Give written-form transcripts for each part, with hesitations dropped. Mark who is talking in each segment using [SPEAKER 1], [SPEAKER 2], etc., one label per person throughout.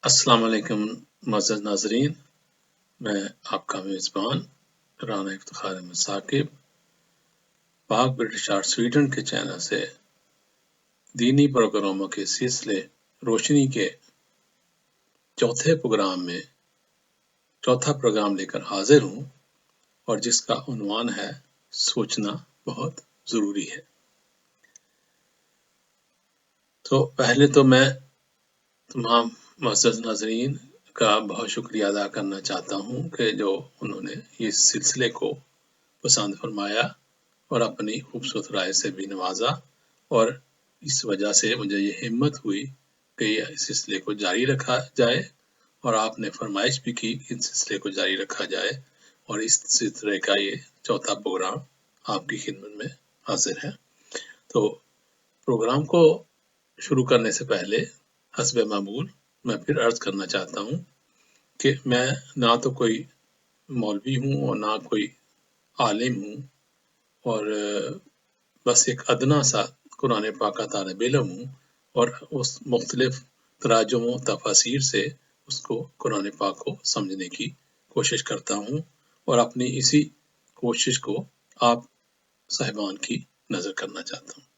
[SPEAKER 1] السلام علیکم معزز ناظرین، میں آپ کا میزبان رانا افتخار احمد ثاقب پاک برٹش آرٹ سویڈن کے چینل سے دینی پروگراموں کے سلسلے روشنی کے چوتھا پروگرام لے کر حاضر ہوں، اور جس کا عنوان ہے سوچنا بہت ضروری ہے۔ تو پہلے تو میں تمام معزز ناظرین کا بہت شکریہ ادا کرنا چاہتا ہوں کہ جو انہوں نے اس سلسلے کو پسند فرمایا اور اپنی خوبصورت رائے سے بھی نوازا، اور اس وجہ سے مجھے یہ ہمت ہوئی کہ اس سلسلے کو جاری رکھا جائے، اور آپ نے فرمائش بھی کی اس سلسلے کو جاری رکھا جائے، اور اس سلسلے کا یہ چوتھا پروگرام آپ کی خدمت میں حاضر ہے۔ تو پروگرام کو شروع کرنے سے پہلے حسب معمول میں پھر عرض کرنا چاہتا ہوں کہ میں نہ تو کوئی مولوی ہوں اور نہ کوئی عالم ہوں، اور بس ایک ادنا سا قرآن پاک کا طالب علم ہوں، اور اس مختلف تراجم و تفاسیر سے اس کو قرآن پاک کو سمجھنے کی کوشش کرتا ہوں، اور اپنی اسی کوشش کو آپ صاحبان کی نظر کرنا چاہتا ہوں۔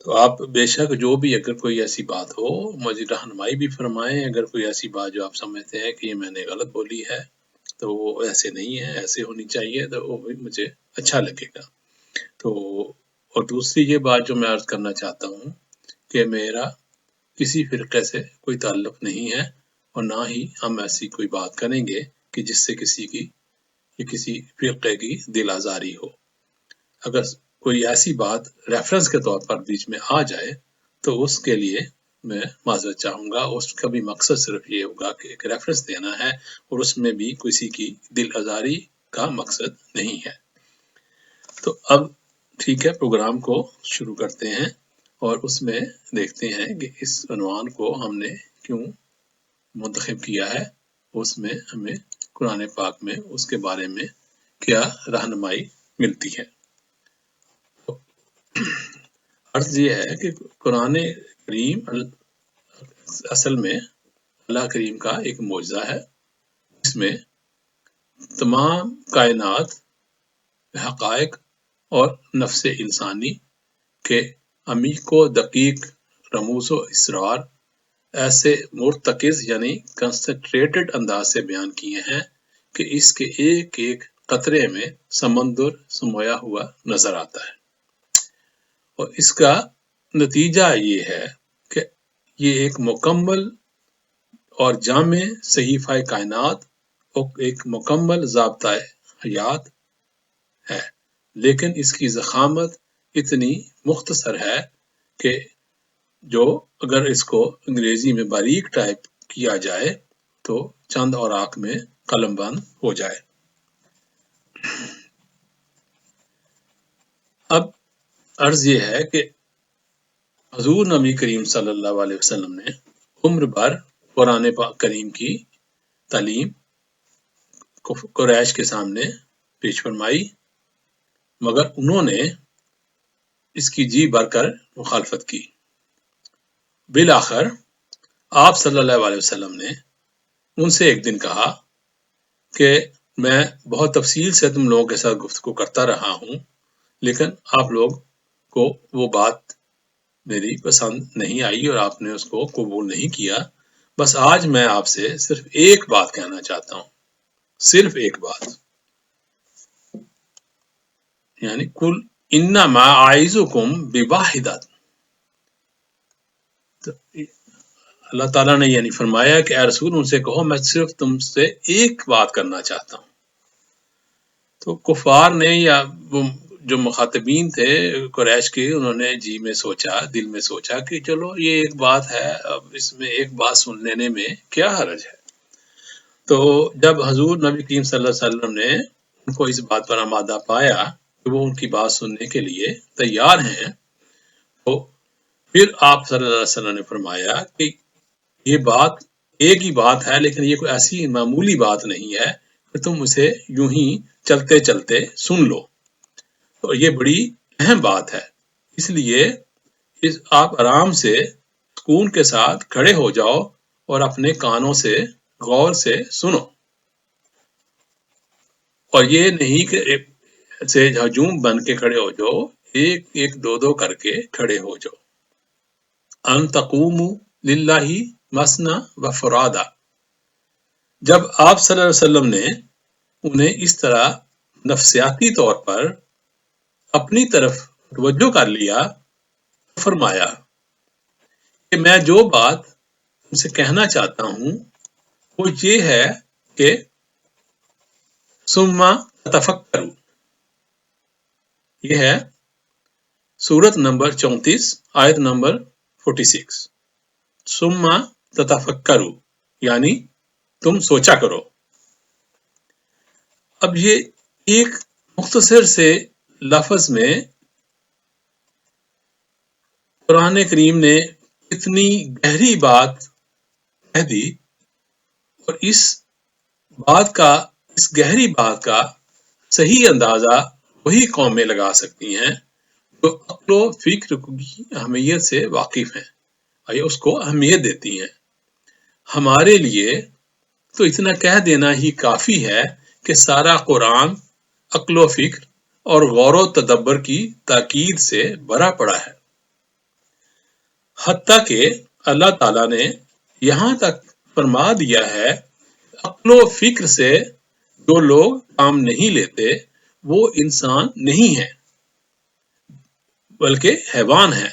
[SPEAKER 1] تو آپ بے شک جو بھی اگر کوئی ایسی بات ہو مجھے رہنمائی بھی فرمائیں، اگر کوئی ایسی بات جو آپ سمجھتے ہیں کہ یہ میں نے غلط بولی ہے تو وہ ایسے نہیں ہے، ایسے ہونی چاہیے، تو وہ بھی مجھے اچھا لگے گا۔ تو اور دوسری یہ بات جو میں عرض کرنا چاہتا ہوں کہ میرا کسی فرقے سے کوئی تعلق نہیں ہے، اور نہ ہی ہم ایسی کوئی بات کریں گے کہ جس سے کسی کی یا کسی فرقے کی دل آزاری ہو۔ اگر کوئی ایسی بات ریفرنس کے طور پر بیچ میں آ جائے تو اس کے لیے میں معذرت چاہوں گا، اس کا بھی مقصد صرف یہ ہوگا کہ ایک ریفرنس دینا ہے، اور اس میں بھی کسی کی دل آزاری کا مقصد نہیں ہے۔ تو اب ٹھیک ہے، پروگرام کو شروع کرتے ہیں، اور اس میں دیکھتے ہیں کہ اس عنوان کو ہم نے کیوں منتخب کیا ہے، اس میں ہمیں قرآن پاک میں اس کے بارے میں کیا رہنمائی ملتی ہے۔ عرض یہ ہے کہ قرآن کریم اصل میں اللہ کریم کا ایک معجزہ ہے، جس میں تمام کائنات، حقائق اور نفس انسانی کے عمیق و دقیق رموز و اسرار ایسے مرتکز یعنی کنسنٹریٹڈ انداز سے بیان کیے ہیں کہ اس کے ایک ایک قطرے میں سمندر سمویا ہوا نظر آتا ہے، اور اس کا نتیجہ یہ ہے کہ یہ ایک مکمل اور جامع صحیفہ کائنات اور ایک مکمل ضابطہ حیات ہے، لیکن اس کی ضخامت اتنی مختصر ہے کہ جو اگر اس کو انگریزی میں باریک ٹائپ کیا جائے تو چند اوراق میں قلم بند ہو جائے۔ اب عرض یہ ہے کہ حضور نبی کریم صلی اللہ علیہ وسلم نے عمر بھر قرآن پاک کریم کی تعلیم قریش کے سامنے پیش فرمائی، مگر انہوں نے اس کی جی بھر کر مخالفت کی۔ بالآخر آپ صلی اللہ علیہ وسلم نے ان سے ایک دن کہا کہ میں بہت تفصیل سے تم لوگوں کے ساتھ گفتگو کرتا رہا ہوں، لیکن آپ لوگ کو وہ بات میری پسند نہیں آئی اور آپ نے اس کو قبول نہیں کیا۔ بس آج میں آپ سے صرف ایک بات کہنا چاہتا ہوں، صرف ایک بات، یعنی کل انما اعظکم بواحدۃ۔ اللہ تعالیٰ نے یعنی فرمایا کہ اے رسول ان سے کہو میں صرف تم سے ایک بات کرنا چاہتا ہوں۔ تو کفار نے یا وہ جو مخاطبین تھے قریش کے، انہوں نے جی میں سوچا، دل میں سوچا کہ چلو یہ ایک بات ہے، اب اس میں ایک بات سن لینے میں کیا حرج ہے۔ تو جب حضور نبی کریم صلی اللہ علیہ وسلم نے ان کو اس بات پر آمادہ پایا کہ وہ ان کی بات سننے کے لیے تیار ہیں، تو پھر آپ صلی اللہ علیہ وسلم نے فرمایا کہ یہ بات ایک ہی بات ہے، لیکن یہ کوئی ایسی معمولی بات نہیں ہے کہ تم اسے یوں ہی چلتے چلتے سن لو، تو یہ بڑی اہم بات ہے۔ اس لیے آپ آرام سے سکون کے ساتھ کھڑے ہو جاؤ اور اپنے کانوں سے غور سے سنو، اور یہ نہیں کہ سے ہجوم بن کے کھڑے ہو جاؤ، ایک ایک دو دو کر کے کھڑے ہو جاؤ۔ ان تقوموا للہ مثنی و فرادا، جب آپ صلی اللہ علیہ وسلم نے انہیں اس طرح نفسیاتی طور پر اپنی طرف توجہ کر لیا، فرمایا کہ میں جو بات تم سے کہنا چاہتا ہوں وہ یہ ہے کہ ثم تفکروا، یہ ہے سورت نمبر 34 آیت نمبر 46، ثم تتفکروا یعنی تم سوچا کرو۔ اب یہ ایک مختصر سے لفظ میں قرآن کریم نے اتنی گہری بات کہہ دی، اور اس گہری بات کا صحیح اندازہ وہی قومیں لگا سکتی ہیں جو عقل و فکر کی اہمیت سے واقف ہیں، یا اس کو اہمیت دیتی ہیں۔ ہمارے لیے تو اتنا کہہ دینا ہی کافی ہے کہ سارا قرآن عقل و فکر اور غور و تدبر کی تاکید سے بھرا پڑا ہے، حتیٰ کہ اللہ تعالیٰ نے یہاں تک فرما دیا ہے عقل و فکر سے جو لوگ کام نہیں لیتے وہ انسان نہیں ہیں بلکہ حیوان ہیں۔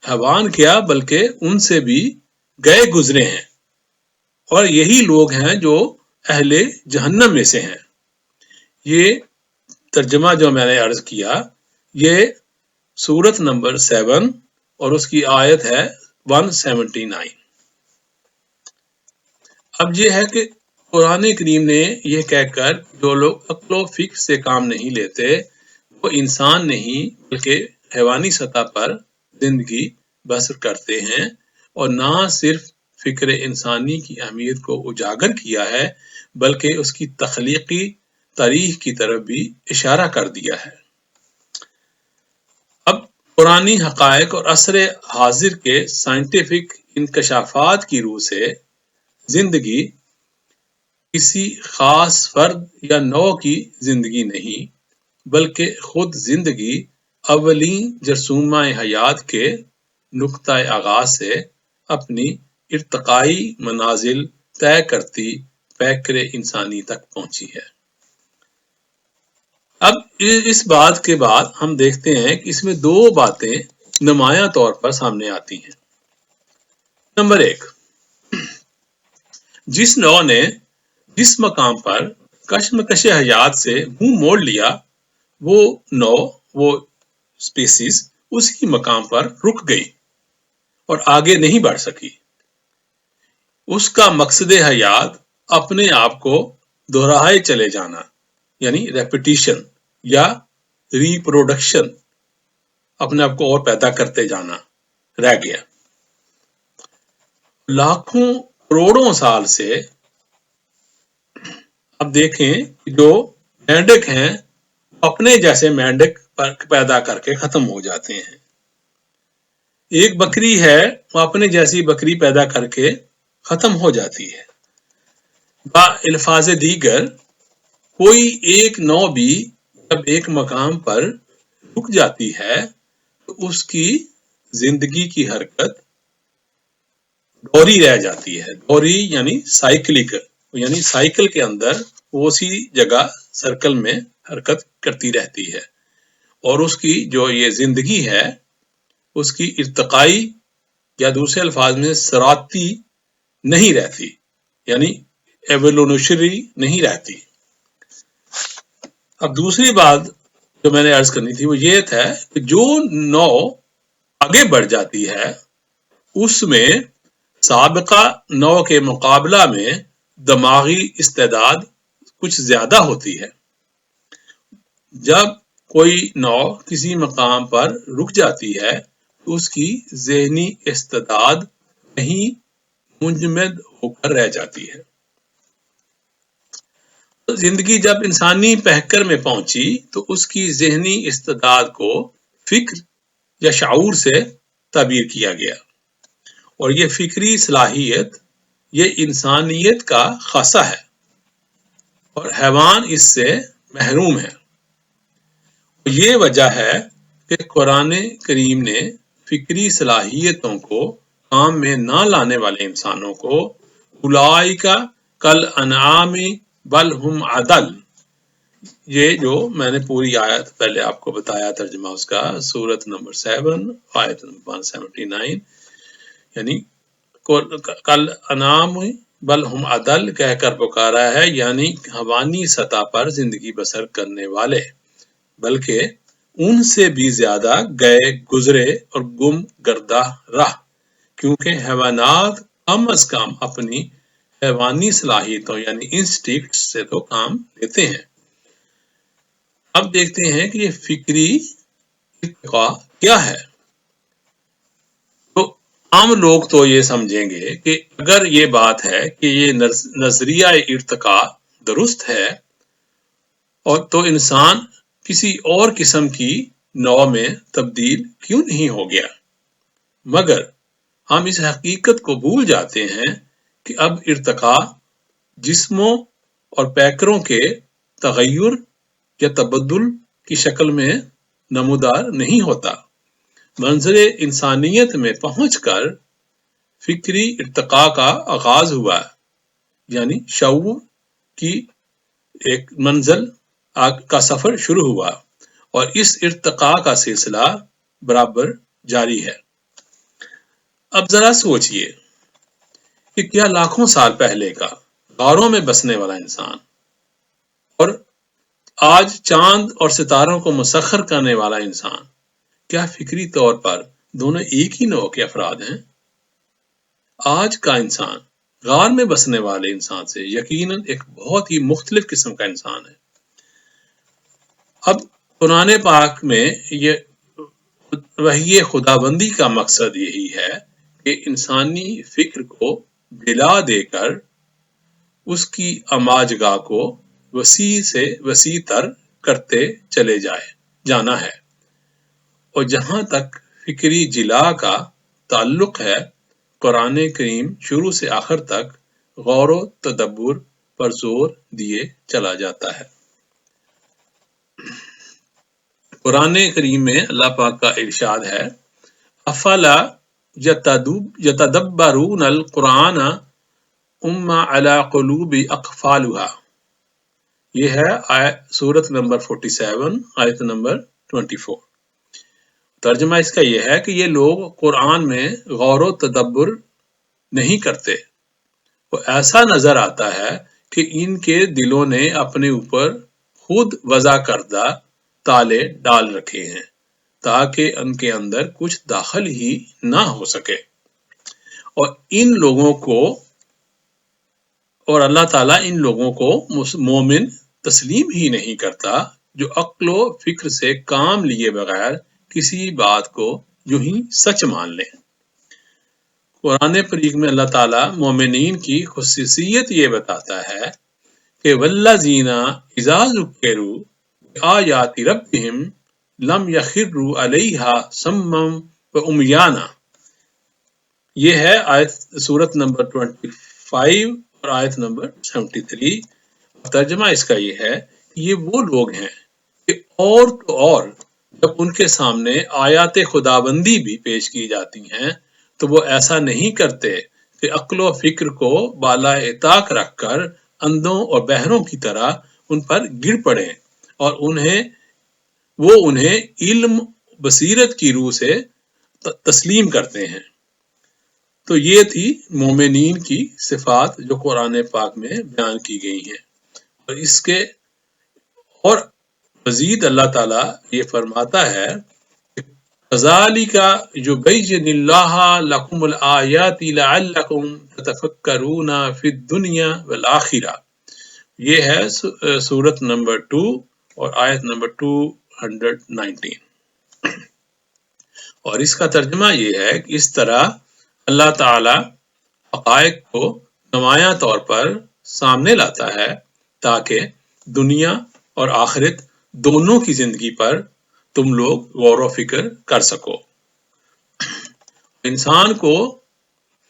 [SPEAKER 1] حیوان کیا بلکہ ان سے بھی گئے گزرے ہیں، اور یہی لوگ ہیں جو اہل جہنم میں سے ہیں۔ یہ ترجمہ جو میں نے عرض کیا، یہ سورت نمبر 7 اور اس کی آیت ہے 179۔ اب یہ ہے کہ قرآن کریم نے یہ کہہ کر جو لوگ عقل و فکر سے کام نہیں لیتے وہ انسان نہیں بلکہ حیوانی سطح پر زندگی بسر کرتے ہیں، اور نہ صرف فکر انسانی کی اہمیت کو اجاگر کیا ہے بلکہ اس کی تخلیقی تاریخ کی طرف بھی اشارہ کر دیا ہے۔ اب قرآنی حقائق اور عصر حاضر کے سائنٹیفک انکشافات کی روح سے زندگی کسی خاص فرد یا نوع کی زندگی نہیں بلکہ خود زندگی اولین جرثومہ حیات کے نقطہ آغاز سے اپنی ارتقائی منازل طے کرتی پیکر انسانی تک پہنچی ہے۔ اب اس بات کے بعد ہم دیکھتے ہیں کہ اس میں دو باتیں نمایاں طور پر سامنے آتی ہیں۔ نمبر 1، جس نوع نے جس مقام پر کشمکش حیات سے منہ موڑ لیا وہ نوع، وہ اسپیسیز اسی مقام پر رک گئی اور آگے نہیں بڑھ سکی۔ اس کا مقصد حیات اپنے آپ کو دہرائے چلے جانا یعنی ریپیٹیشن یا ریپروڈکشن، اپنے آپ کو اور پیدا کرتے جانا رہ گیا۔ لاکھوں کروڑوں سال سے اب دیکھیں جو مینڈک ہیں اپنے جیسے مینڈک پیدا کر کے ختم ہو جاتے ہیں۔ ایک بکری ہے وہ اپنے جیسی بکری پیدا کر کے ختم ہو جاتی ہے۔ با الفاظ دیگر کوئی ایک نوع بھی جب ایک مقام پر رک جاتی ہے تو اس کی زندگی کی حرکت دوہری رہ جاتی ہے۔ دوہری یعنی سائیکلک، یعنی سائیکل کے اندر وہ اسی جگہ سرکل میں حرکت کرتی رہتی ہے، اور اس کی جو یہ زندگی ہے اس کی ارتقائی یا دوسرے الفاظ میں صراعتی نہیں رہتی، یعنی ایوولوشنری نہیں رہتی۔ اب دوسری بات جو میں نے عرض کرنی تھی وہ یہ تھا کہ جو نوع آگے بڑھ جاتی ہے اس میں سابقہ نوع کے مقابلہ میں دماغی استعداد کچھ زیادہ ہوتی ہے۔ جب کوئی نوع کسی مقام پر رک جاتی ہے تو اس کی ذہنی استعداد کہیں منجمد ہو کر رہ جاتی ہے۔ زندگی جب انسانی پہکر میں پہنچی تو اس کی ذہنی استعداد کو فکر یا شعور سے تعبیر کیا گیا، اور یہ فکری صلاحیت یہ انسانیت کا خاصہ ہے اور حیوان اس سے محروم ہے۔ یہ وجہ ہے کہ قرآن کریم نے فکری صلاحیتوں کو کام میں نہ لانے والے انسانوں کو اولئک کالانعام بل ہم اضل، یہ جو میں نے پوری آیت پہلے آپ کو بتایا ترجمہ اس کا، سورت نمبر 7 آیت نمبر 179، یعنی کالانعام بل ہم اضل کہہ کر پکارا ہے، یعنی حیوانی سطح پر زندگی بسر کرنے والے، بلکہ ان سے بھی زیادہ گئے گزرے اور گم گردہ راہ، کیونکہ حیوانات کم از کم اپنی حیوانی صلاحیتوں یعنی انسٹنکٹ سے تو کام لیتے ہیں۔ اب دیکھتے ہیں کہ یہ فکری ارتقاء کیا ہے۔ تو عام لوگ تو یہ سمجھیں گے کہ اگر یہ بات ہے کہ یہ نظریہ ارتقاء درست ہے اور تو انسان کسی اور قسم کی نوع میں تبدیل کیوں نہیں ہو گیا، مگر ہم اس حقیقت کو بھول جاتے ہیں کہ اب ارتقاء جسموں اور پیکروں کے تغیر یا تبدل کی شکل میں نمودار نہیں ہوتا۔ منظر انسانیت میں پہنچ کر فکری ارتقاء کا آغاز ہوا، یعنی شعور کی ایک منزل کا سفر شروع ہوا، اور اس ارتقاء کا سلسلہ برابر جاری ہے۔ اب ذرا سوچئے کہ کیا لاکھوں سال پہلے کا غاروں میں بسنے والا انسان اور آج چاند اور ستاروں کو مسخر کرنے والا انسان، کیا فکری طور پر دونوں ایک ہی نوع کے افراد ہیں؟ آج کا انسان غار میں بسنے والے انسان سے یقیناً ایک بہت ہی مختلف قسم کا انسان ہے۔ اب قرآن پاک میں یہ وحی خداوندی کا مقصد یہی ہے کہ انسانی فکر کو بلا دے کر اس کی آماج گاہ کو وسیع سے وسیع تر کرتے چلے جانا ہے، اور جہاں تک فکری جلا کا تعلق ہے، قرآن کریم شروع سے آخر تک غور و تدبر پر زور دیے چلا جاتا ہے۔ قرآن کریم میں اللہ پاک کا ارشاد ہے، افلا یتدبرون القرآن ام علی قلوب اقفالها، یہ ہے سورت نمبر 47 آیت نمبر 24۔ ترجمہ اس کا یہ ہے کہ یہ لوگ قرآن میں غور و تدبر نہیں کرتے، وہ ایسا نظر آتا ہے کہ ان کے دلوں نے اپنے اوپر خود وضع کردہ تالے ڈال رکھے ہیں تاکہ ان کے اندر کچھ داخل ہی نہ ہو سکے، اور ان لوگوں کو اور اللہ تعالیٰ ان لوگوں کو مومن تسلیم ہی نہیں کرتا جو عقل و فکر سے کام لیے بغیر کسی بات کو یوں ہی سچ مان لیں۔ قرآن پاک میں اللہ تعالیٰ مومنین کی خصوصیت یہ بتاتا ہے کہ والذین اذا ذکروا بآیات ربہم لم یخروا علیہا صما وعمیانا، یہ ہے آیت سورت نمبر 25 اور آیت نمبر 73۔ ترجمہ اس کا یہ ہے کہ یہ وہ لوگ ہیں کہ اور تو اور جب ان کے سامنے آیات خداوندی بھی پیش کی جاتی ہیں تو وہ ایسا نہیں کرتے کہ عقل و فکر کو بالائے طاق رکھ کر اندھوں اور بہروں کی طرح ان پر گر پڑیں اور انہیں علم بصیرت کی روح سے تسلیم کرتے ہیں۔ تو یہ تھی مومنین کی صفات جو قرآن پاک میں بیان کی گئی ہیں، اور اس کے اور مزید اللہ تعالیٰ یہ فرماتا ہے کذالک یبین اللہ لکم الآیات لعلکم تتفکرون فی الدنیا والآخرہ، یہ ہے سورت نمبر 2 اور آیت نمبر 219۔ اور اس کا ترجمہ یہ ہے کہ اس طرح اللہ تعالیٰ حقائق کو نمایاں طور پر سامنے لاتا ہے تاکہ دنیا اور آخرت دونوں کی زندگی پر تم لوگ غور و فکر کر سکو۔ انسان کو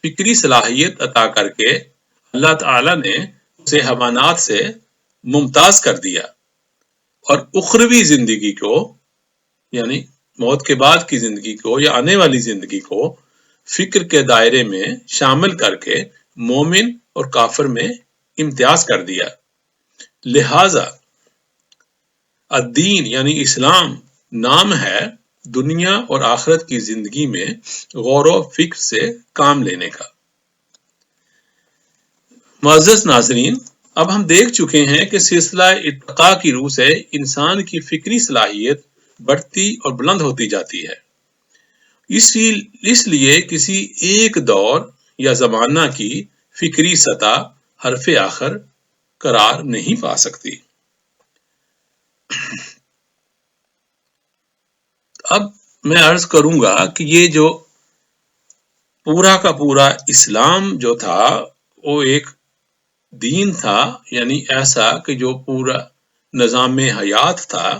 [SPEAKER 1] فکری صلاحیت عطا کر کے اللہ تعالی نے اسے حیوانات سے ممتاز کر دیا اور اخروی زندگی کو یعنی موت کے بعد کی زندگی کو یا آنے والی زندگی کو فکر کے دائرے میں شامل کر کے مومن اور کافر میں امتیاز کر دیا۔ لہذا الدین یعنی اسلام نام ہے دنیا اور آخرت کی زندگی میں غور و فکر سے کام لینے کا۔ معزز ناظرین، اب ہم دیکھ چکے ہیں کہ سلسلہ ارتقاء کی روح سے انسان کی فکری صلاحیت بڑھتی اور بلند ہوتی جاتی ہے۔ اس لیے کسی ایک دور یا زمانہ کی فکری سطح حرف آخر قرار نہیں پا سکتی۔ اب میں عرض کروں گا کہ یہ جو پورا کا پورا اسلام جو تھا وہ ایک دین تھا، یعنی ایسا کہ جو پورا نظام حیات تھا،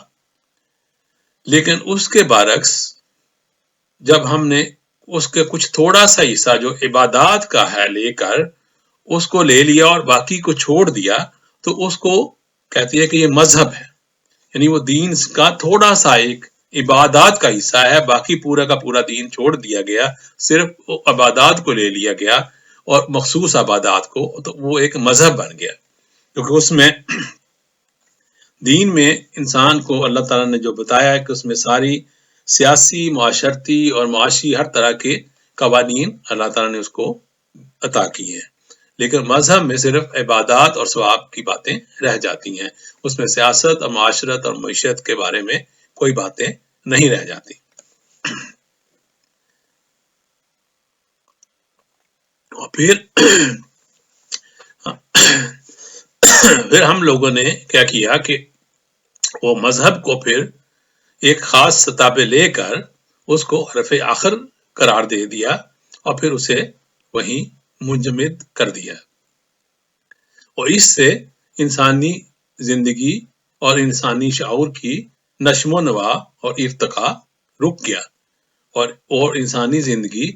[SPEAKER 1] لیکن اس کے برعکس جب ہم نے اس کے کچھ تھوڑا سا حصہ جو عبادات کا ہے لے کر اس کو لے لیا اور باقی کو چھوڑ دیا تو اس کو کہتی ہے کہ یہ مذہب ہے، یعنی وہ دین کا تھوڑا سا ایک عبادات کا حصہ ہے، باقی پورا کا پورا دین چھوڑ دیا گیا، صرف عبادات کو لے لیا گیا اور مخصوص عبادات کو، تو وہ ایک مذہب بن گیا، کیونکہ اس میں دین میں انسان کو اللہ تعالیٰ نے جو بتایا ہے کہ اس میں ساری سیاسی، معاشرتی اور معاشی ہر طرح کے قوانین اللہ تعالیٰ نے اس کو عطا کی ہیں، لیکن مذہب میں صرف عبادات اور ثواب کی باتیں رہ جاتی ہیں، اس میں سیاست اور معاشرت اور معیشت کے بارے میں کوئی باتیں نہیں رہ جاتی۔ اور پھر ہم لوگوں نے کیا کیا کہ وہ مذہب کو پھر ایک خاص سطح پہ لے کر اس کو حرف آخر قرار دے دیا اور پھر اسے وہیں منجمد کر دیا، اور اس سے انسانی زندگی اور انسانی شعور کی نشو و نما اور ارتقاء رک گیا، اور انسانی زندگی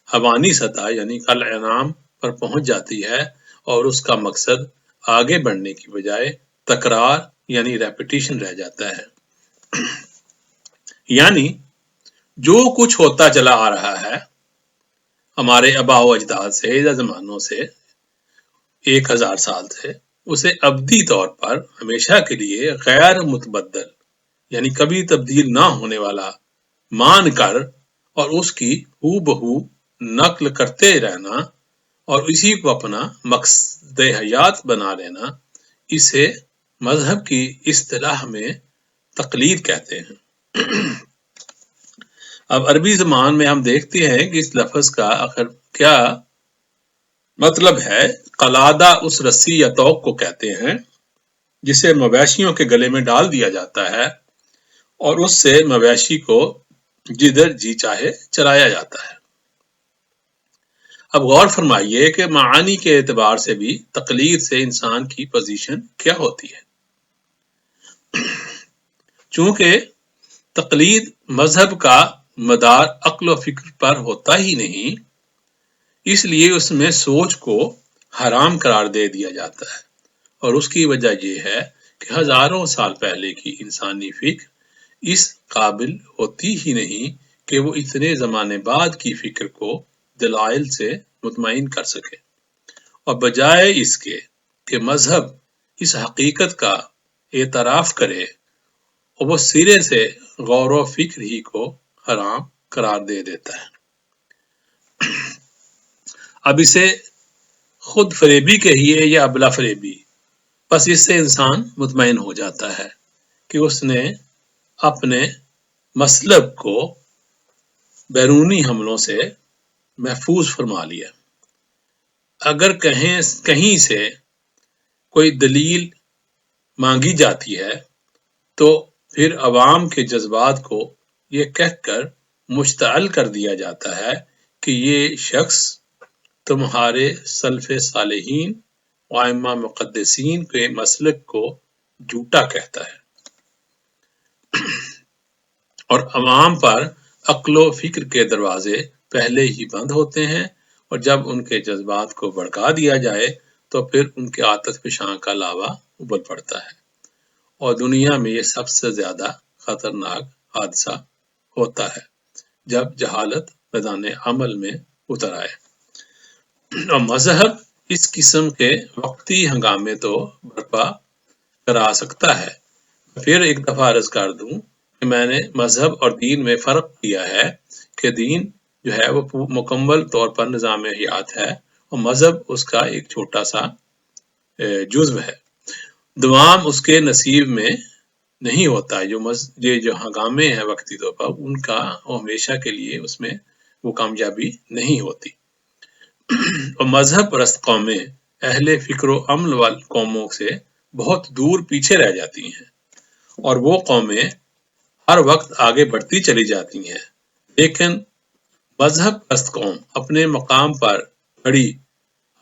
[SPEAKER 1] حیوانی سطح یعنی کالانعام پر پہنچ جاتی ہے، اور اس کا مقصد آگے بڑھنے کی بجائے تکرار یعنی ریپیٹیشن رہ جاتا ہے۔ یعنی جو کچھ ہوتا چلا آ رہا ہے ہمارے آباء و اجداد سے یا زمانوں سے 1000 سال سے، اسے ابدی طور پر ہمیشہ کے لیے غیر متبدل یعنی کبھی تبدیل نہ ہونے والا مان کر اور اس کی ہو بہو نقل کرتے رہنا اور اسی کو اپنا مقصد حیات بنا لینا، اسے مذہب کی اصطلاح میں تقلید کہتے ہیں۔ اب عربی زبان میں ہم دیکھتے ہیں کہ اس لفظ کا آخر کیا مطلب ہے۔ قلادہ اس رسی یا توق کو کہتے ہیں جسے مویشیوں کے گلے میں ڈال دیا جاتا ہے اور اس سے مویشی کو جدھر جی چاہے چلایا جاتا ہے۔ اب غور فرمائیے کہ معانی کے اعتبار سے بھی تقلید سے انسان کی پوزیشن کیا ہوتی ہے۔ چونکہ تقلید مذہب کا مدار عقل و فکر پر ہوتا ہی نہیں، اس لیے اس میں سوچ کو حرام قرار دے دیا جاتا ہے، اور اس کی وجہ یہ ہے کہ ہزاروں سال پہلے کی انسانی فکر اس قابل ہوتی ہی نہیں کہ وہ اتنے زمانے بعد کی فکر کو دلائل سے مطمئن کر سکے، اور بجائے اس کے کہ مذہب اس حقیقت کا اعتراف کرے اور وہ سرے سے غور و فکر ہی کو حرام قرار دے دیتا ہے۔ اب اسے خود فریبی کہیے یا ابلا فریبی، بس اس سے انسان مطمئن ہو جاتا ہے کہ اس نے اپنے مسلک کو بیرونی حملوں سے محفوظ فرما لیا۔ اگر کہیں سے کوئی دلیل مانگی جاتی ہے تو پھر عوام کے جذبات کو یہ کہہ کر مشتعل کر دیا جاتا ہے کہ یہ شخص تمہارے سلف صالحین و ائمہ مقدسین کے مسلک کو جھوٹا کہتا ہے، اور عوام پر عقل و فکر کے دروازے پہلے ہی بند ہوتے ہیں، اور جب ان کے جذبات کو بھڑکا دیا جائے تو پھر ان کے آتش فشاں کا لاوا ابل پڑتا ہے، اور دنیا میں یہ سب سے زیادہ خطرناک حادثہ ہوتا ہے جب جہالت میدان عمل میں اتر آئے۔ اور مذہب اس قسم کے وقتی ہنگامے تو برپا کرا سکتا ہے۔ پھر ایک دفعہ عرض کر دوں کہ میں نے مذہب اور دین میں فرق کیا ہے کہ دین جو ہے وہ مکمل طور پر نظام حیات ہے، اور مذہب اس کا ایک چھوٹا سا جزو ہے۔ دوام اس کے نصیب میں نہیں ہوتا، یہ جو ہنگامے ہیں وقتی طور پر ان کا ہمیشہ کے لیے اس میں وہ کامیابی نہیں ہوتی۔ اور مذہب پرست قومیں اہل فکر و عمل وال قوموں سے بہت دور پیچھے رہ جاتی ہیں، اور وہ قومیں ہر وقت آگے بڑھتی چلی جاتی ہیں، لیکن مذہب پرست قوم اپنے مقام پر بڑی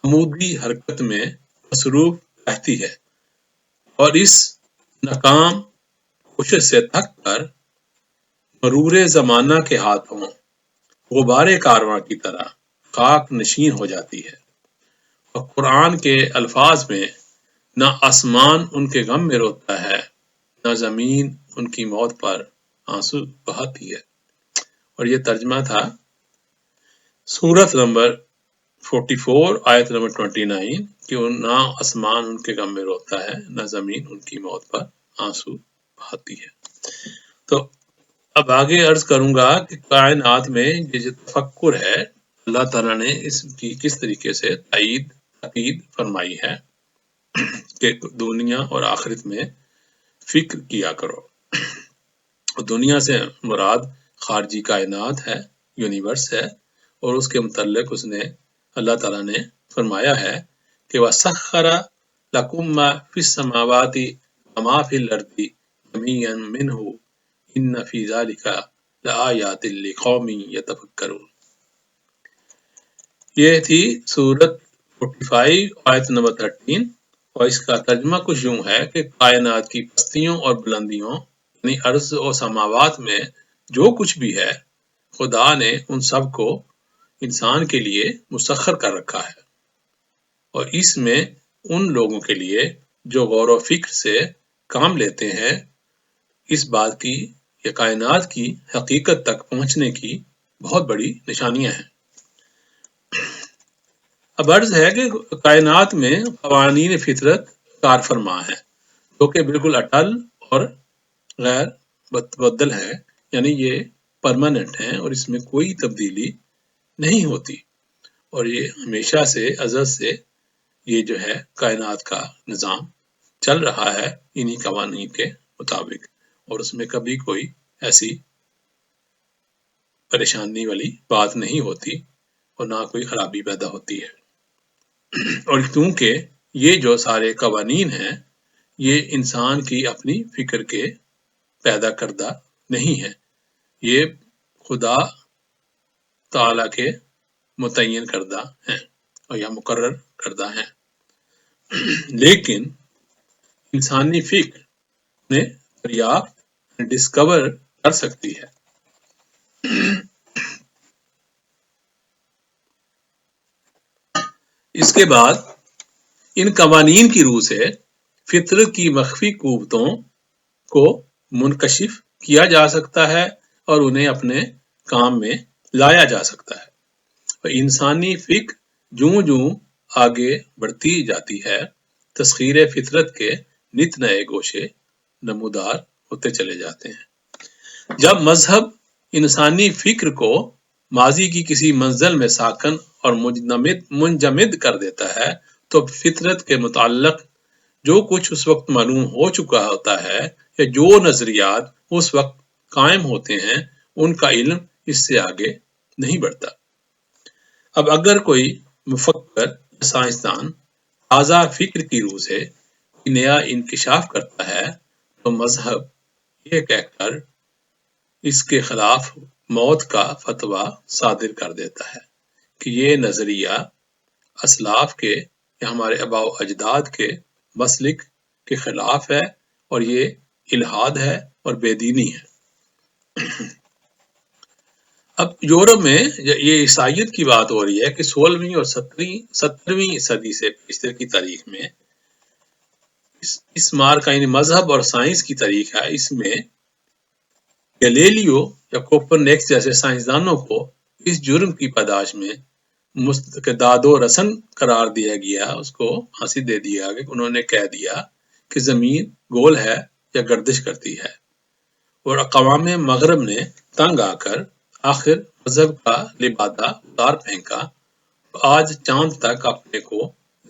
[SPEAKER 1] عمودی حرکت میں مصروف رہتی ہے، اور اس ناکام کوشش سے تھک کر مرور زمانہ کے ہاتھوں غبار کارواں کی طرح خاک نشین ہو جاتی ہے۔ اور قرآن کے الفاظ میں نہ آسمان ان کے غم میں روتا ہے، نہ زمین ان کی موت پر آنسو بہاتی ہے۔ اور یہ ترجمہ تھا سورت نمبر 44 آیت نمبر 29 کہ نہ آسمان ان کے غم میں روتا ہے، نہ زمین ان کی موت پر آنسو بہاتی ہے۔ تو اب آگے عرض کروں گا کہ کائنات میں یہ جو تفکر ہے اللہ تعالیٰ نے اس کی کس طریقے سے تائید فرمائی ہے کہ دنیا اور آخرت میں فکر کیا کرو۔ دنیا سے مراد خارجی کائنات ہے، یونیورس ہے، اور اس کے متعلق اس نے اللہ تعالیٰ نے فرمایا ہے کہ وَسَخَّرَ لَكُم مَّا فِي السَّمَاوَاتِ وَمَا فِي الْأَرْضِ جَمِيعًا مِّنْهُ إِنَّ فِي ذَلِكَ لَآيَاتٍ لِقَوْمٍ يَتَفَكَّرُونَ۔ یہ تھی سورت 45 آیت نمبر 13، اور اس کا ترجمہ کچھ یوں ہے کہ کائنات کی پستیوں اور بلندیوں یعنی ارض و سماوات میں جو کچھ بھی ہے خدا نے ان سب کو انسان کے لیے مسخر کر رکھا ہے، اور اس میں ان لوگوں کے لیے جو غور و فکر سے کام لیتے ہیں اس بات کی یا کائنات کی حقیقت تک پہنچنے کی بہت بڑی نشانیاں ہیں۔ اب عرض ہے کہ کائنات میں قوانین فطرت کار فرما ہے جو کہ بالکل اٹل اور غیر متبدل ہے، یعنی یہ پرماننٹ ہیں اور اس میں کوئی تبدیلی نہیں ہوتی، اور یہ ہمیشہ سے ازل سے یہ جو ہے کائنات کا نظام چل رہا ہے انہی قوانین کے مطابق، اور اس میں کبھی کوئی ایسی پریشانی والی بات نہیں ہوتی اور نہ کوئی خرابی پیدا ہوتی ہے۔ اور کیونکہ یہ جو سارے قوانین ہیں یہ انسان کی اپنی فکر کے پیدا کردہ نہیں ہے، یہ خدا تعالی کے متعین کردہ ہیں اور یا مقرر کردہ ہیں، لیکن انسانی فکر نے دریافت ڈسکور کر سکتی ہے۔ اس کے بعد ان قوانین کی روح سے فطرت کی مخفی قوتوں کو منکشف کیا جا سکتا ہے اور انہیں اپنے کام میں لایا جا سکتا ہے، اور انسانی فکر جوں جوں آگے بڑھتی جاتی ہے تسخیر فطرت کے نت نئے گوشے نمودار ہوتے چلے جاتے ہیں۔ جب مذہب انسانی فکر کو ماضی کی کسی منزل میں ساکن اور منجمد کر دیتا ہے تو فطرت کے متعلق جو کچھ اس وقت معلوم ہو چکا ہوتا ہے یا جو نظریات اس وقت قائم ہوتے ہیں ان کا علم اس سے آگے نہیں بڑھتا۔ اب اگر کوئی مفکر یا سائنسدان تازہ فکر کی روح سے نیا انکشاف کرتا ہے تو مذہب یہ کہہ کر اس کے خلاف موت کا فتویٰ صادر کر دیتا ہے کہ یہ نظریہ اسلاف کے یا ہمارے آباء و اجداد کے مسلک کے خلاف ہے اور یہ الحاد ہے اور بے دینی ہے۔ اب یورپ میں یہ عیسائیت کی بات ہو رہی ہے کہ 16ویں اور 17ویں صدی سے پیشتر کی تاریخ میں اس مار کا یعنی مذہب اور سائنس کی تاریخ ہے، اس میں گیلیلیو یا کوپرنیکس جیسے سائنسدانوں کو اس جرم کی پاداش میں داد و رسن قرار دیا گیا، اس کو پھانسی دے دیا کہ انہوں نے کہہ دیا کہ زمین گول ہے یا گردش کرتی ہے، اور اقوام مغرب نے تنگ آ کر آخر مذہب کا لبادہ اتار پھینکا، آج چاند تک اپنے کو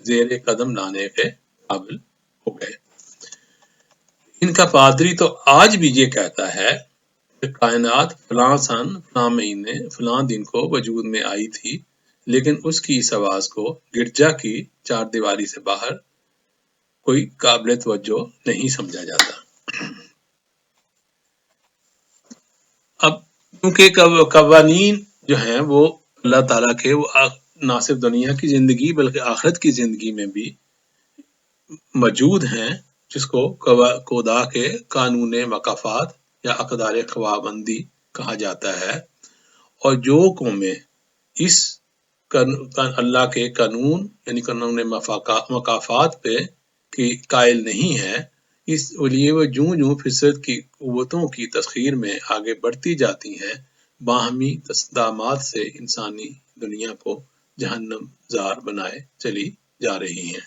[SPEAKER 1] زیر قدم لانے کے قابل ہو گئے۔ ان کا پادری تو آج بھی یہ کہتا ہے کہ کائنات فلاں سن فلاں مہینے فلاں دن کو وجود میں آئی تھی، لیکن اس کی اس آواز کو گرجا کی چار دیواری سے باہر کوئی قابل توجہ نہیں سمجھا جاتا۔ اب کیونکہ قوانین جو ہیں وہ اللہ تعالیٰ کے وہ نہ صرف دنیا کی زندگی بلکہ آخرت کی زندگی میں بھی موجود ہیں، جس کو خدا کے قانون مکافات یا اقدار خوابندی کہا جاتا ہے، اور جو قومیں اس اللہ کے قانون یعنی قانون مکافات پہ کی قائل نہیں ہے، اس لیے وہ جوں جوں فطرت کی قوتوں کی تسخیر میں آگے بڑھتی جاتی ہیں، باہمی تصادمات سے انسانی دنیا کو جہنم زار بنائے چلی جا رہی ہیں۔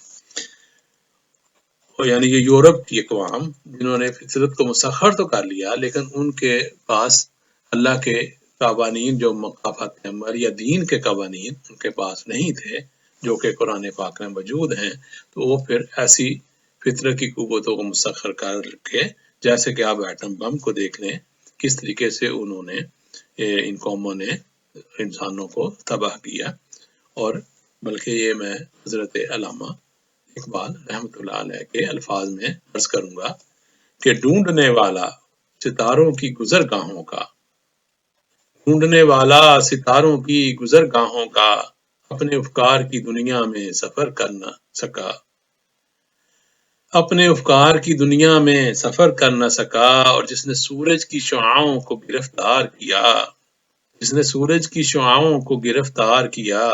[SPEAKER 1] یعنی کہ یورپ کی اقوام جنہوں نے فطرت کو مسخر تو کر لیا، لیکن ان کے پاس اللہ کے قوانین جو مکافات عمر یا دین کے قوانین ان کے پاس نہیں تھے، جو کہ قرآن پاک میں موجود ہیں، تو وہ پھر ایسی فطرت کی قوتوں کو مسخر کر کے، جیسے کہ آپ ایٹم بم کو دیکھ لیں، کس طریقے سے انہوں نے ان قوموں نے انسانوں کو تباہ کیا۔ اور بلکہ یہ میں حضرت علامہ اقبال رحمۃ اللہ علیہ کے الفاظ میں عرض کروں گا کہ ڈھونڈنے والا ستاروں کی گزرگاہوں کا، ڈھونڈنے والا ستاروں کی گزرگاہوں کا، اپنے افکار کی دنیا میں سفر کر نہ سکا، اپنے افکار کی دنیا میں سفر کر نہ سکا، اور جس نے سورج کی شعاعوں کو گرفتار کیا، جس نے سورج کی شعاعوں کو گرفتار کیا،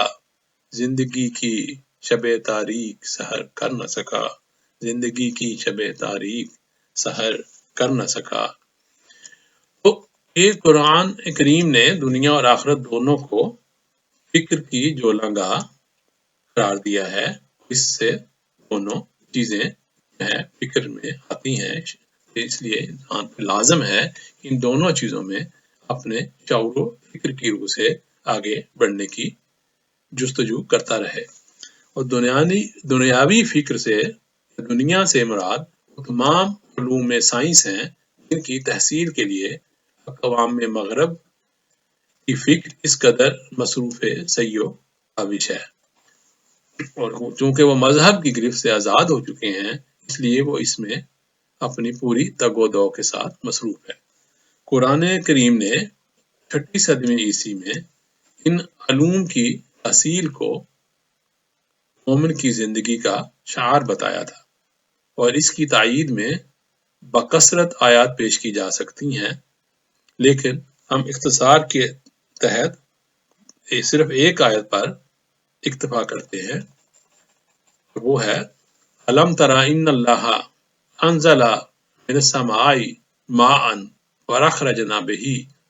[SPEAKER 1] زندگی کی شب تاریک سحر کر نہ سکا، زندگی کی شب تاریک سحر کر نہ سکا۔ تو یہ قرآن کریم نے دنیا اور آخرت دونوں کو فکر کی جولانگاہ قرار دیا ہے، اس سے دونوں چیزیں فکر میں آتی ہیں، اس لیے انسان پہ لازم ہے ان دونوں چیزوں میں اپنے شعور و فکر کی روح سے آگے بڑھنے کی جستجو کرتا رہے، اور دنیاوی فکر سے دنیا سے مراد تمام علوم سائنس ہیں جن کی تحصیل کے لیے اقوام مغرب کی فکر اس قدر مصروف سعی و کاوش ہے، اور چونکہ وہ مذہب کی گرفت سے آزاد ہو چکے ہیں، اس لیے وہ اس میں اپنی پوری تگ و دو کے ساتھ مصروف ہے۔ قرآن کریم نے 6 صدی عیسوی میں ان علوم کی تحصیل کو مومن کی زندگی کا شعار بتایا تھا، اور اس کی تائید میں بکثرت آیات پیش کی جا سکتی ہیں، لیکن ہم اختصار کے تحت صرف ایک آیت پر اکتفا کرتے ہیں، وہ ہے الم تری ان اللہ انزل من السماء ماء فاخرجنا به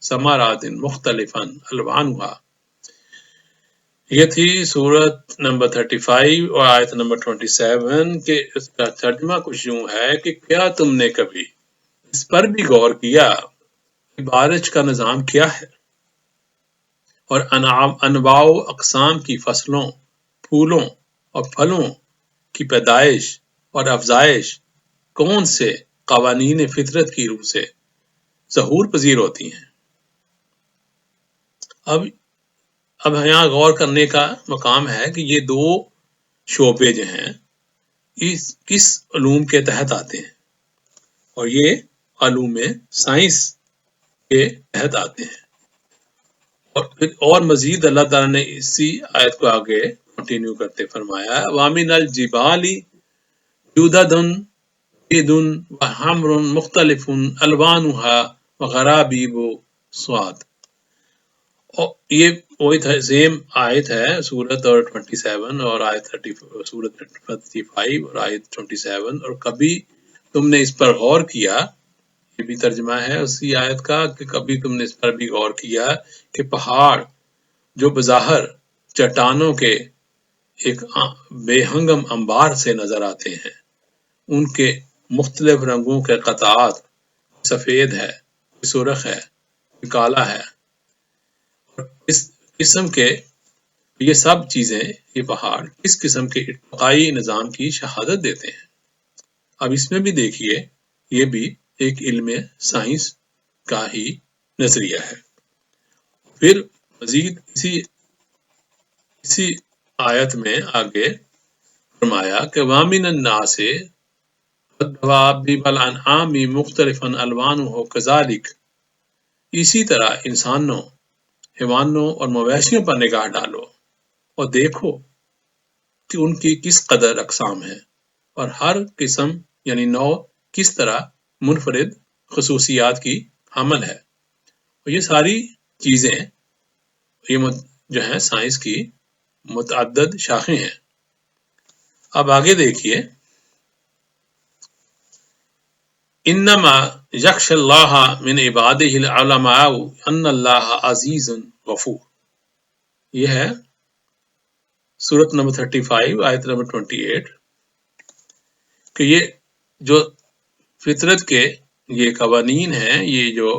[SPEAKER 1] ثمرات مختلفا الوانها۔ یہ تھی سورت نمبر 35 اور آیت نمبر 27 کہ اس کا ترجمہ کچھ یوں ہے کہ کیا تم نے کبھی اس پر بھی غور کیا کہ بارش کا نظام کیا ہے، اور انواع و اقسام کی فصلوں، پھولوں اور پھلوں کی پیدائش اور افزائش کون سے قوانین فطرت کی روح سے ظہور پذیر ہوتی ہیں۔ اب یہاں غور کرنے کا مقام ہے کہ یہ دو شعبے جو ہیں کس علوم کے تحت آتے ہیں، اور یہ علوم سائنس کے تحت آتے ہیں، اور مزید اللہ تعالیٰ نے اسی آیت کو آگے کنٹینیو کرتے فرمایا وَمِنَ الْجِبَالِ جُدَدٌ بِيضٌ وَحُمْرٌ مُخْتَلِفٌ أَلْوَانُهَا وَغَرَابِيبُ سُودٌ۔ اور یہ وہی سیم آیت ہے سورت اور 27 اور آیت 30 سورت 35 اور آیت 27. اور کبھی تم نے اس پر غور کیا، یہ بھی ترجمہ ہے اسی آیت کا، کہ کبھی تم نے اس پر بھی غور کیا کہ پہاڑ جو بظاہر چٹانوں کے ایک بے ہنگم انبار سے نظر آتے ہیں، ان کے مختلف رنگوں کے قطعات، سفید ہے، سرخ ہے، کالا ہے، اس قسم کے یہ سب چیزیں، یہ پہاڑ کس قسم کے ارتقائی نظام کی شہادت دیتے ہیں۔ اب اس میں بھی دیکھیے، یہ بھی ایک علم سائنس کا ہی نظریہ ہے۔ پھر مزید اسی آیت میں آگے فرمایا کہ وَمِنَ النَّاسِ وَالدَّوَابِّ وَالْأَنْعَامِ مُخْتَلِفًا أَلْوَانُهُ كَذَلِكَ، اسی طرح انسانوں، حیوانوں اور مویشیوں پر نگاہ ڈالو اور دیکھو کہ ان کی کس قدر اقسام ہیں، اور ہر قسم یعنی نوع کس طرح منفرد خصوصیات کی حامل ہے۔ اور یہ ساری چیزیں یہ جو ہیں سائنس کی متعدد شاخیں ہیں۔ اب آگے دیکھیے، انما یخشی اللہ من عبادہ العلماء ان اللہ عزیز غفور، یہ ہے سورت نمبر 35 آیت نمبر 28، کہ یہ جو فطرت کے یہ قوانین ہیں، یہ جو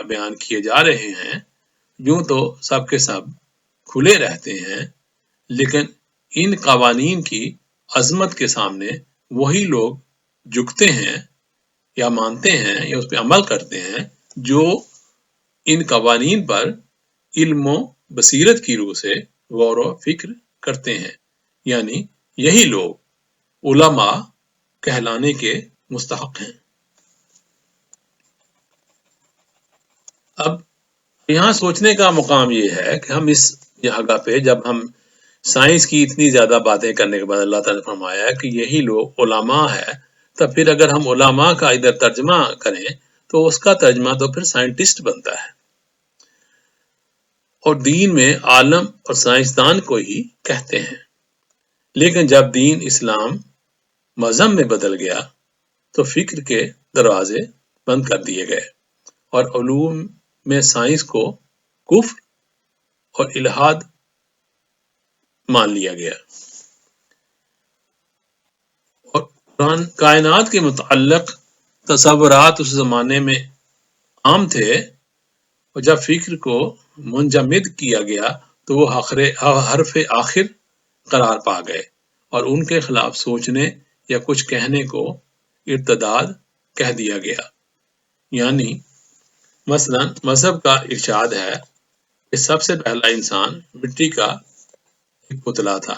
[SPEAKER 1] بیان کیے جا رہے ہیں، یوں تو سب کے سب کھلے رہتے ہیں، لیکن ان قوانین کی عظمت کے سامنے وہی لوگ جھکتے ہیں یا مانتے ہیں یا اس پہ عمل کرتے ہیں جو ان قوانین پر علم و بصیرت کی روح سے غور و فکر کرتے ہیں، یعنی یہی لوگ علماء کہلانے کے مستحق ہیں۔ اب یہاں سوچنے کا مقام یہ ہے کہ ہم اس جگہ پہ جب ہم سائنس کی اتنی زیادہ باتیں کرنے کے بعد اللہ تعالیٰ نے فرمایا کہ یہی لوگ علماء ہے، تو پھر اگر ہم علماء کا ادھر ترجمہ کریں تو اس کا ترجمہ تو پھر سائنٹسٹ بنتا ہے، اور دین میں عالم اور سائنسدان کو ہی کہتے ہیں۔ لیکن جب دین اسلام مذہب میں بدل گیا تو فکر کے دروازے بند کر دیے گئے اور علوم میں سائنس کو کفر اور الحاد مان لیا گیا، اور کائنات کے متعلق تصورات اس زمانے میں عام تھے، اور جب فکر کو منجمد کیا گیا تو وہ حرف آخر قرار پا گئے اور ان کے خلاف سوچنے یا کچھ کہنے کو ارتداد کہہ دیا گیا۔ یعنی مثلا مذہب کا ارشاد ہے کہ سب سے پہلا انسان مٹی کا ایک پتلا تھا،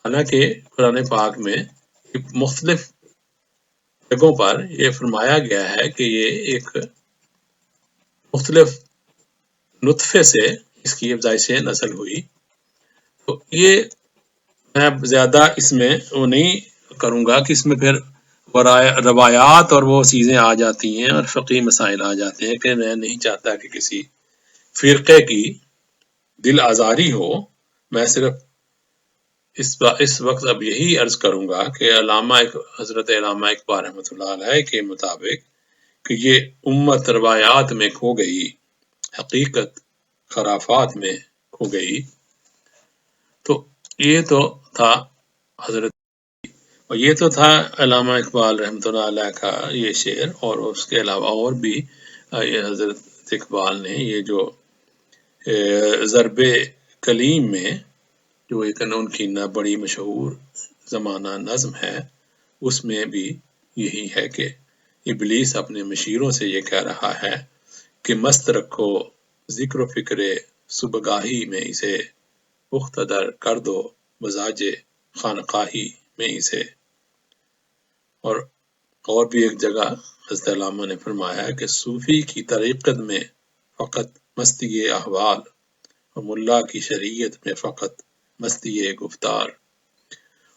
[SPEAKER 1] حالانکہ قرآن پاک میں مختلف جگہوں پر یہ فرمایا گیا ہے کہ یہ ایک مختلف نطفے سے اس کی افزائش نسل ہوئی۔ تو یہ میں زیادہ اس میں وہ نہیں کروں گا کہ اس میں پھر روایات اور وہ چیزیں آ جاتی ہیں اور فقہی مسائل آ جاتے ہیں، کہ میں نہیں چاہتا کہ کسی فرقے کی دل آزاری ہو۔ میں صرف اس وقت اب یہی عرض کروں گا کہ حضرت علامہ اقبال رحمۃ اللہ علیہ کے مطابق کہ یہ امت روایات میں کھو گئی، حقیقت خرافات میں کھو گئی۔ تو یہ تو تھا حضرت، اور یہ تو تھا علامہ اقبال رحمۃ اللہ علیہ کا یہ شعر، اور اس کے علاوہ اور بھی حضرت اقبال نے یہ جو ضرب کلیم میں جو ایک ان کی بڑی مشہور زمانہ نظم ہے، اس میں بھی یہی ہے کہ ابلیس اپنے مشیروں سے یہ کہہ رہا ہے کہ مست رکھو ذکر و فکر صبحگاہی میں اسے، پختہ در کر دو مزاج خانقاہی میں اسے۔ اور بھی ایک جگہ حضرت علامہ نے فرمایا کہ صوفی کی طریقت میں فقط مستی احوال، اور ملا کی شریعت میں فقط مستی گفتار۔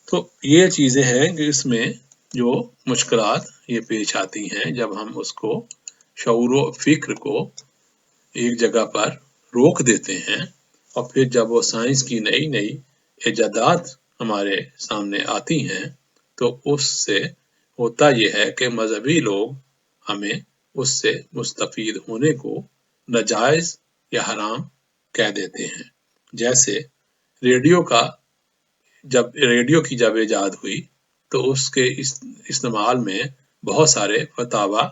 [SPEAKER 1] تو یہ چیزیں ہیں کہ اس میں جو مشکلات یہ پیش آتی ہیں جب ہم اس کو شعور و فکر کو ایک جگہ پر روک دیتے ہیں، اور پھر جب وہ سائنس کی نئی نئی ایجادات ہمارے سامنے آتی ہیں تو اس سے ہوتا یہ ہے کہ مذہبی لوگ ہمیں اس سے مستفید ہونے کو ناجائز یا حرام کہہ دیتے ہیں۔ جیسے ریڈیو کی جب ایجاد ہوئی تو اس کے استعمال میں بہت سارے فتاوی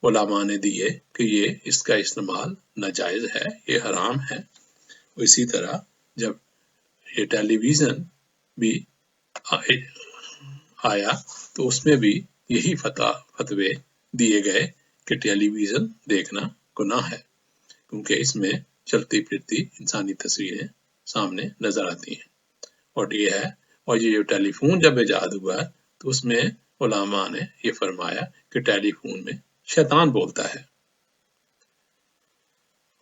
[SPEAKER 1] علماء نے دیے کہ اس کا استعمال ناجائز ہے، یہ حرام ہے۔ اسی طرح جب یہ ٹیلی ویژن بھی آیا تو اس میں بھی یہی فتوے دیے گئے کہ ٹیلی ویژن دیکھنا گناہ ہے، کیونکہ اس میں چلتی پھرتی انسانی تصویریں سامنے نظر آتی ہیں۔ اور یہ ٹیلی فون جب ایجاد ہوا تو اس میں علماء نے یہ فرمایا کہ ٹیلی فون میں شیطان بولتا ہے۔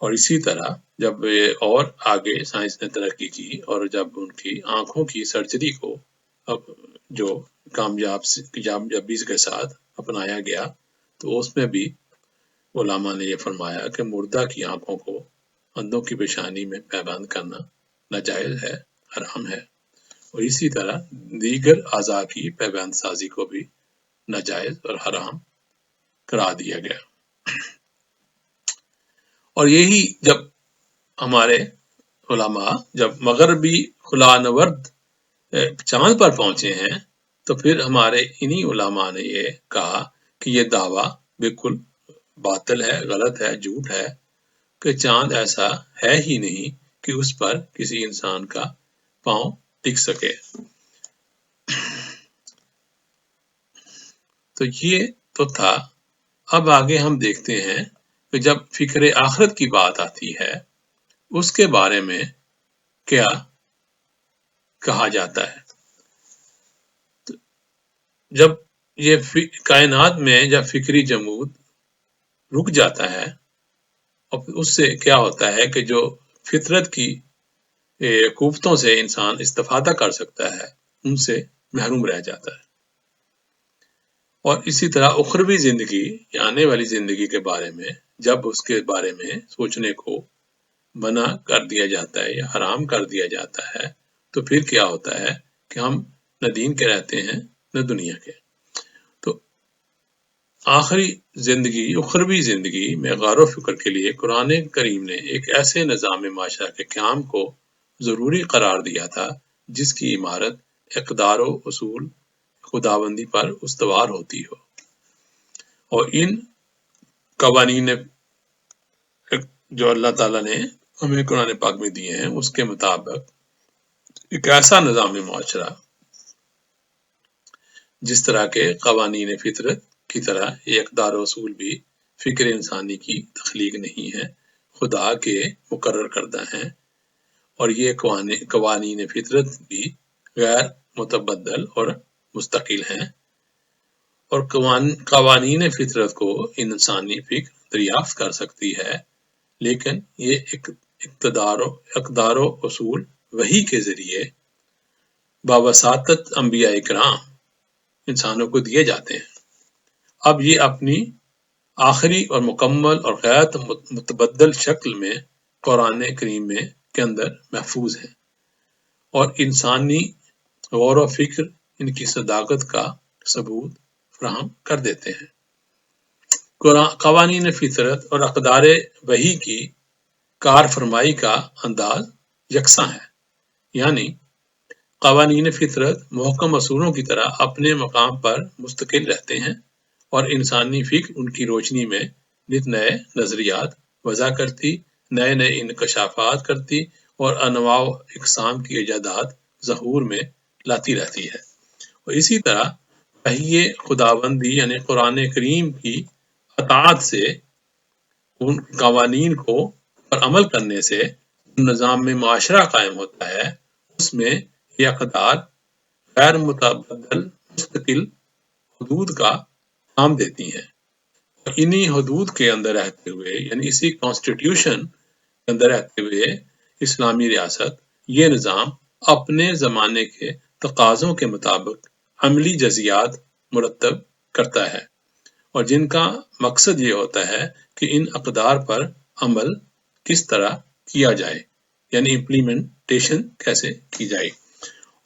[SPEAKER 1] اور اسی طرح جب اور آگے سائنس نے ترقی کی اور جب ان کی آنکھوں کی سرجری کو اب جو کامیابی کے ساتھ اپنایا گیا تو اس میں بھی علماء نے یہ فرمایا کہ مردہ کی آنکھوں کو اندھوں کی پیشانی میں پیوند کرنا ناجائز ہے، حرام ہے۔ اور اسی طرح دیگر اعضاء کی پیوند سازی کو بھی ناجائز اور حرام قرار دیا گیا۔ اور یہی جب ہمارے علماء جب مغربی خلانورد چاند پر پہنچے ہیں تو پھر ہمارے انہی علماء نے یہ کہا کہ یہ دعویٰ بالکل باطل ہے، غلط ہے، جھوٹ ہے، کہ چاند ایسا ہے ہی نہیں کہ اس پر کسی انسان کا پاؤں ٹک سکے۔ تو یہ تو تھا۔ اب آگے ہم دیکھتے ہیں کہ جب فکر آخرت کی بات آتی ہے اس کے بارے میں کیا کہا جاتا ہے۔ جب یہ کائنات میں جب فکری جمود رک جاتا ہے اور اس سے کیا ہوتا ہے کہ جو فطرت کی قوتوں سے انسان استفادہ کر سکتا ہے ان سے محروم رہ جاتا ہے۔ اور اسی طرح اخروی زندگی یا آنے والی زندگی کے بارے میں جب اس کے بارے میں سوچنے کو منع کر دیا جاتا ہے یا حرام کر دیا جاتا ہے تو پھر کیا ہوتا ہے کہ ہم نہ دین کے رہتے ہیں نہ دنیا کے۔ تو آخری زندگی، اخروی زندگی میں غور و فکر کے لیے قرآن کریم نے ایک ایسے نظام معاشرہ کے قیام کو ضروری قرار دیا تھا جس کی عمارت اقدار و اصول خداوندی پر استوار ہوتی ہو، اور ان قوانین جو اللہ تعالیٰ نے ہمیں قرآن پاک میں دیے ہیں اس کے مطابق ایک ایسا نظام معاشرہ جس طرح کے قوانین فطرت کی طرح یہ اقدار و اصول بھی فکر انسانی کی تخلیق نہیں ہے، خدا کے مقرر کردہ ہیں، اور یہ قوانین فطرت بھی غیر متبدل اور مستقل ہیں، اور قوانین فطرت کو انسانی فکر دریافت کر سکتی ہے، لیکن یہ اقدار و اصول وحی کے ذریعے بواسطت انبیاء کرام انسانوں کو دیے جاتے ہیں۔ اب یہ اپنی آخری اور مکمل اور غیر متبدل شکل میں قرآن کریم کے اندر محفوظ ہیں، اور انسانی غور و فکر ان کی صداقت کا ثبوت فراہم کر دیتے ہیں۔ قوانین فطرت اور اقدار وحی کی کار فرمائی کا انداز یکساں ہے، یعنی قوانین فطرت محکم اصولوں کی طرح اپنے مقام پر مستقل رہتے ہیں، اور انسانی فکر ان کی روشنی میں نت نئے نظریات وضع کرتی، نئے نئے انکشافات کرتی اور انواع و اقسام کی ایجادات ظہور میں لاتی رہتی ہے۔ اور اسی طرح وحی خداوندی یعنی قرآن کریم کی اطاعت سے ان قوانین کو پر عمل کرنے سے نظام میں معاشرہ قائم ہوتا ہے، اس میں یہ اقدار غیر متبدل مستقل حدود کا کام دیتی ہیں، اور انہی حدود کے اندر رہتے ہوئے یعنی اسی کانسٹیٹیوشن کے اندر رہتے ہوئے اسلامی ریاست یہ نظام اپنے زمانے کے تقاضوں کے مطابق عملی جزیات مرتب کرتا ہے، اور جن کا مقصد یہ ہوتا ہے کہ ان اقدار پر عمل کس طرح کیا جائے، یعنی امپلیمنٹیشن کیسے کی جائے۔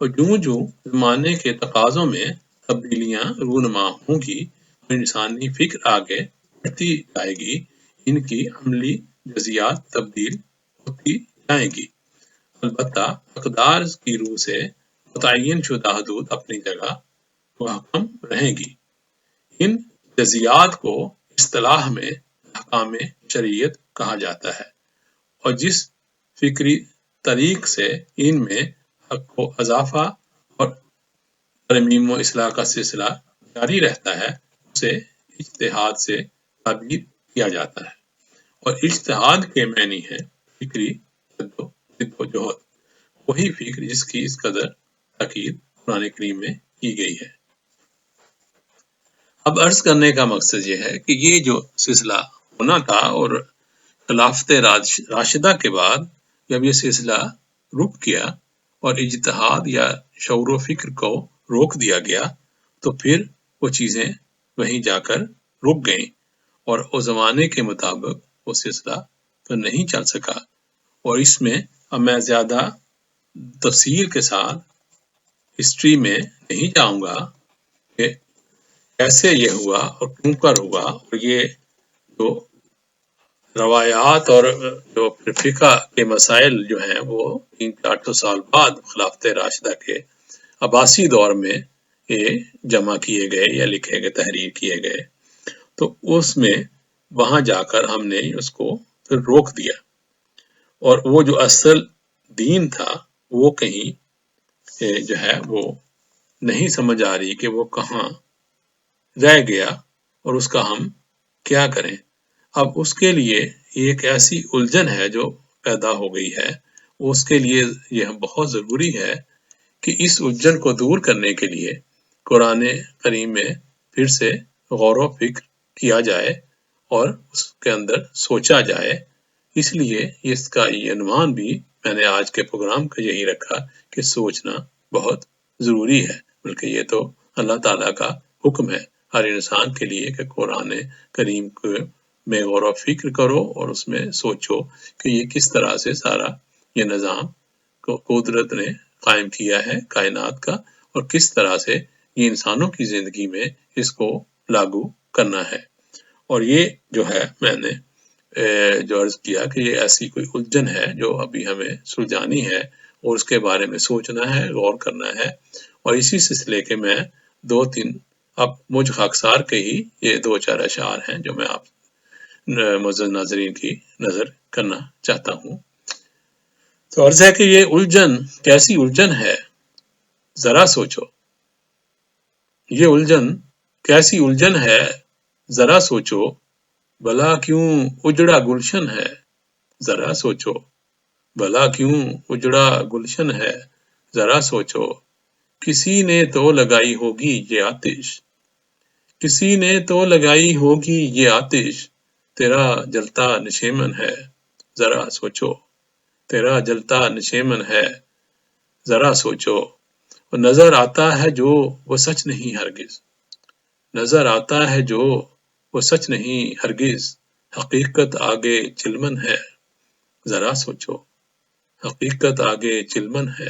[SPEAKER 1] اور جوں جوں زمانے کے تقاضوں میں تبدیلیاں رونما ہوں گی، انسانی فکر آگے بڑھتی جائے گی، ان کی عملی جزیات تبدیل ہوتی جائیں گی۔ البتہ اقدار کی روح سے متعین شدہ حدود اپنی جگہ محکم رہیں گی۔ ان جزیات کو اصطلاح میں احکام شریعت کہا جاتا ہے، اور جس فکری طریق سے ان میں حق و اضافہ اور ترمیم و اصلاح کا سلسلہ جاری رہتا ہے، اسے اجتہاد سے تعبیر کیا جاتا ہے۔ اور اجتہاد کے معنی ہے فکری جد و جہد، وہی فکر جس کی اس قدر تاکید قرآن کریم میں کی گئی ہے۔ اب عرض کرنے کا مقصد یہ ہے کہ یہ جو سلسلہ ہونا تھا، اور خلافت راشدہ کے بعد جب یہ سلسلہ رک گیا اور اجتہاد یا شعور و فکر کو روک دیا گیا، تو پھر وہ چیزیں وہیں جا کر رک گئیں، اور اس زمانے کے مطابق وہ سلسلہ تو نہیں چل سکا۔ اور اس میں اب میں زیادہ تفصیل کے ساتھ ہسٹری میں نہیں جاؤں گا کہ کیسے یہ ہوا اور کیوں کر ہوا، اور یہ جو روایات اور جو فقہ کے مسائل جو ہیں وہ 300-400 سال بعد خلافت راشدہ کے عباسی دور میں یہ جمع کیے گئے یا لکھے گئے، تحریر کیے گئے، تو اس میں وہاں جا کر ہم نے اس کو پھر روک دیا، اور وہ جو اصل دین تھا وہ کہیں جو ہے وہ نہیں سمجھ آ رہی کہ وہ کہاں رہ گیا اور اس کا ہم کیا کریں۔ اب اس کے لیے ایک ایسی الجھن ہے جو پیدا ہو گئی ہے، اس کے لیے یہ بہت ضروری ہے کہ اس الجھن کو دور کرنے کے لیے قرآن کریم میں پھر سے غور و فکر کیا جائے اور اس کے اندر سوچا جائے۔ اس لیے اس کا یہ عنوان بھی میں نے آج کے پروگرام کا یہی رکھا کہ سوچنا بہت ضروری ہے، بلکہ یہ تو اللہ تعالیٰ کا حکم ہے ہر انسان کے لیے کہ قرآن کریم میں غور و فکر کرو اور اس میں سوچو کہ یہ کس طرح سے سارا یہ نظام کو قدرت نے قائم کیا ہے کائنات کا، اور کس طرح سے یہ انسانوں کی زندگی میں اس کو لاگو کرنا ہے۔ اور یہ جو ہے میں نے جو عرض کیا کہ یہ ایسی کوئی الجھن ہے جو ابھی ہمیں سلجھانی ہے اور اس کے بارے میں سوچنا ہے، غور کرنا ہے۔ اور اسی سلسلے کے میں 2-3 اب مجھ خاکسار کے ہی یہ 2-4 اشعار ہیں جو میں آپ معزز ناظرین کی نظر کرنا چاہتا ہوں۔ تو عرض ہے کہ یہ الجھن کیسی الجھن ہے، ذرا سوچو۔ یہ الجھن کیسی الجھن ہے، ذرا سوچو، بھلا کیوں اجڑا گلشن ہے، ذرا سوچو، بھلا کیوں اجڑا گلشن ہے، ذرا سوچو، کسی نے تو لگائی ہوگی یہ آتش، کسی نے تو لگائی ہوگی یہ آتش، تیرا جلتا نشیمن ہے، ذرا سوچو، تیرا جلتا نشیمن ہے، ذرا سوچو۔ اور نظر آتا ہے جو وہ سچ نہیں ہرگز، نظر آتا ہے جو وہ سچ نہیں ہرگز، حقیقت آگے چلمن ہے، ذرا سوچو، حقیقت آگے چلمن ہے،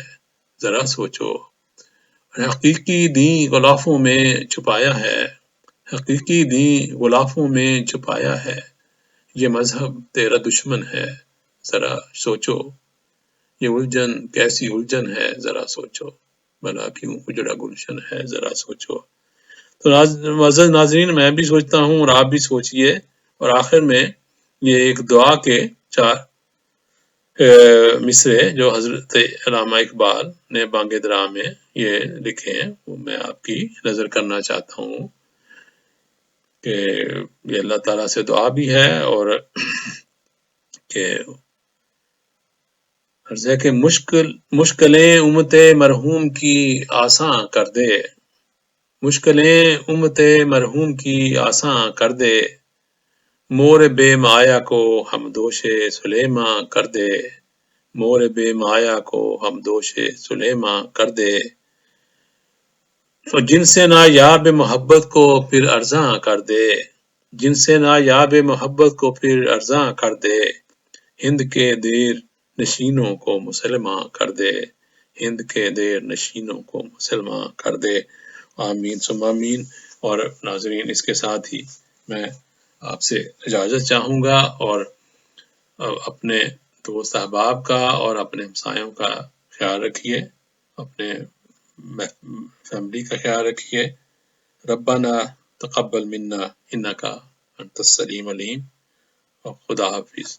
[SPEAKER 1] ذرا سوچو۔ حقیقی دین غلافوں میں چھپایا ہے، حقیقی دین غلافوں میں چھپایا ہے، یہ مذہب تیرا دشمن ہے، ذرا سوچو۔ یہ الجھن کیسی الجھن ہے، ذرا سوچو، بھلا کیوں اجڑا گلشن ہے، ذرا سوچو۔ تو معزز ناظرین، میں بھی سوچتا ہوں اور آپ بھی سوچئے، اور آخر میں یہ ایک دعا کے 4 مصرے جو حضرت علامہ اقبال نے بانگ درا میں یہ لکھے ہیں وہ میں آپ کی نظر کرنا چاہتا ہوں کہ یہ اللہ تعالیٰ سے دعا بھی ہے، اور کہ عرض ہے کہ مشکلیں امت مرحوم کی آساں کر دے، مشکلیں امت مرحوم کی آساں کر دے، مور بے مایا کو ہم دوش سلیماں کر دے، مور بے مایا کو ہم دوش سلیماں کر دے، اور جن سے نایاب محبت کو پھر ارزاں کر دے، جن سے نایاب محبت کو پھر ارزاں کر دے، ہند کے دیر نشینوں کو مسلماں کر دے، ہند کے دیر نشینوں کو مسلماں کر دے۔ آمین ثم آمین۔ اور ناظرین، اس کے ساتھ ہی میں آپ سے اجازت چاہوں گا، اور اپنے دوست احباب کا اور اپنے ہمسایوں کا خیال رکھیے، اپنے فیملی کا خیال رکھیے۔ ربنا تقبل منا انک انت السمیع العلیم، اور خدا حافظ۔